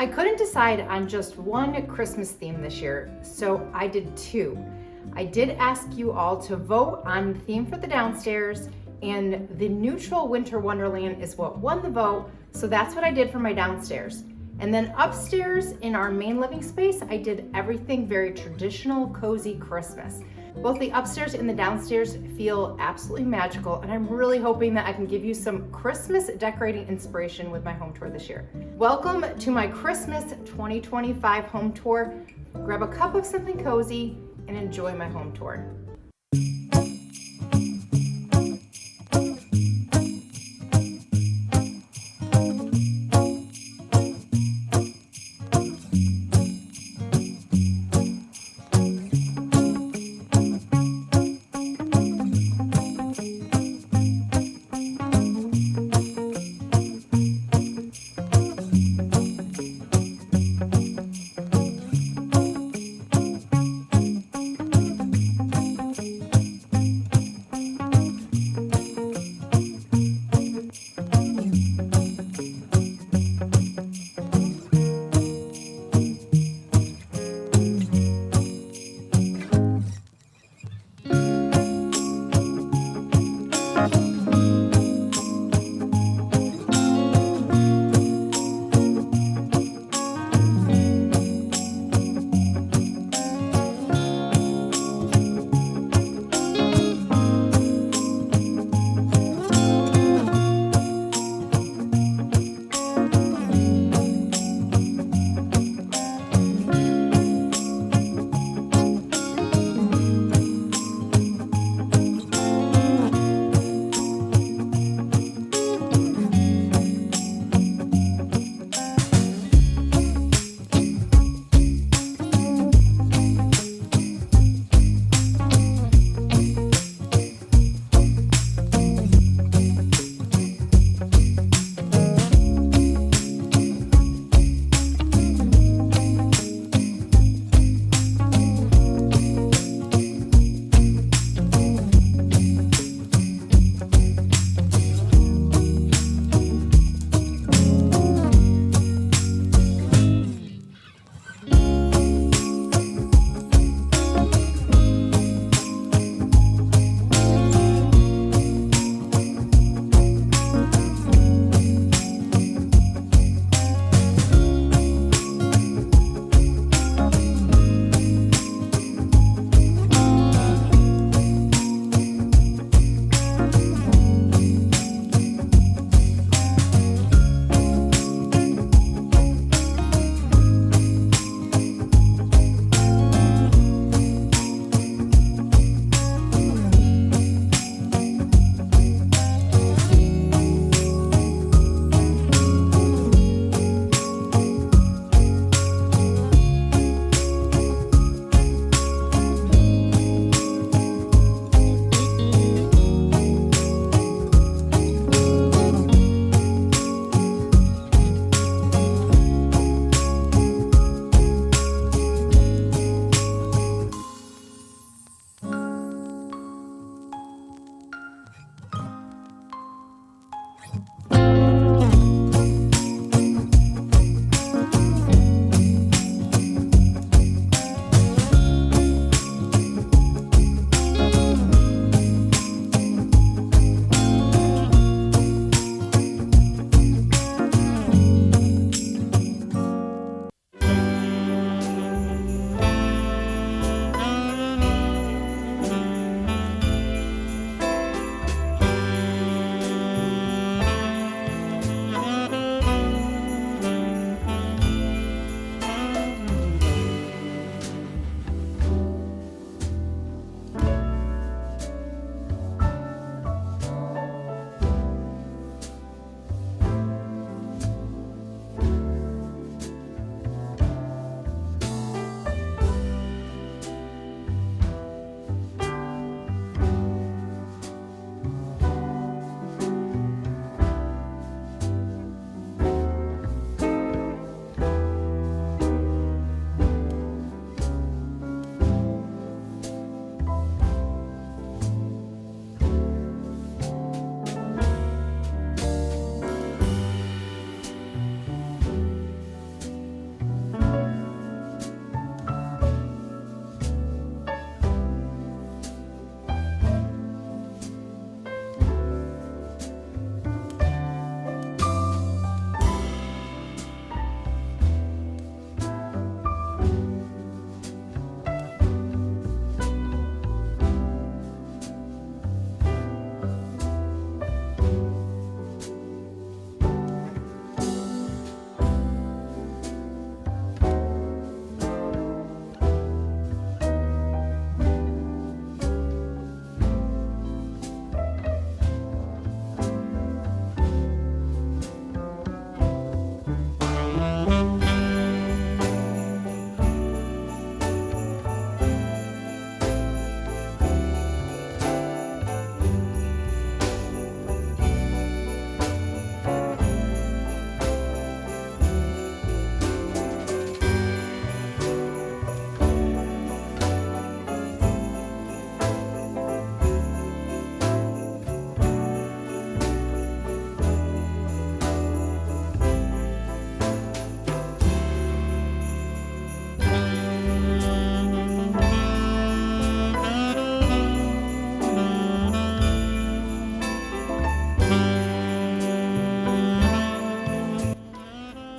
I couldn't decide on just one Christmas theme this year, so I did two. I did ask you all to vote on the theme for the downstairs, and the neutral Winter Wonderland is what won the vote, so that's what I did for my downstairs. And then upstairs in our main living space, I did everything very traditional, cozy Christmas. Both the upstairs and the downstairs feel absolutely magical, and I'm really hoping that I can give you some Christmas decorating inspiration with my home tour this year. Welcome to my Christmas 2025 home tour. Grab a cup of something cozy and enjoy my home tour.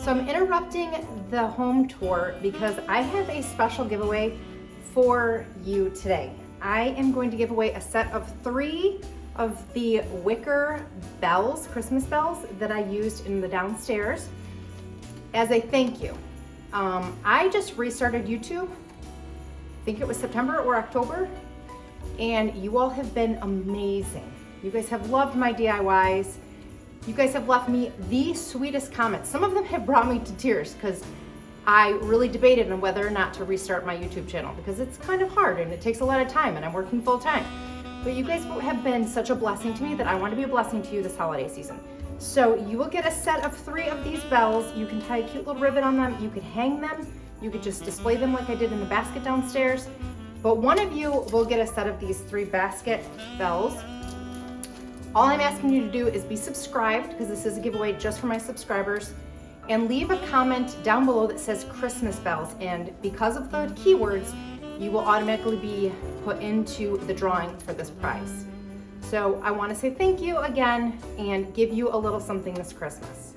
So I'm interrupting the home tour because I have a special giveaway for you today. I am going to give away a set of 3 of the wicker bells, Christmas bells, that I used in the downstairs as a thank you. I just restarted YouTube, I think it was September or October, and you all have been amazing. You guys have loved my DIYs. You guys have left me the sweetest comments. Some of them have brought me to tears because I really debated on whether or not to restart my YouTube channel because it's kind of hard and it takes a lot of time and I'm working full time. But you guys have been such a blessing to me that I want to be a blessing to you this holiday season. So you will get a set of 3 of these bells. You can tie a cute little ribbon on them. You could hang them. You could just display them like I did in the basket downstairs. But one of you will get a set of these 3 basket bells. All I'm asking you to do is be subscribed, because this is a giveaway just for my subscribers, and leave a comment down below that says Christmas bells. And because of the keywords, you will automatically be put into the drawing for this prize. So I want to say thank you again and give you a little something this Christmas.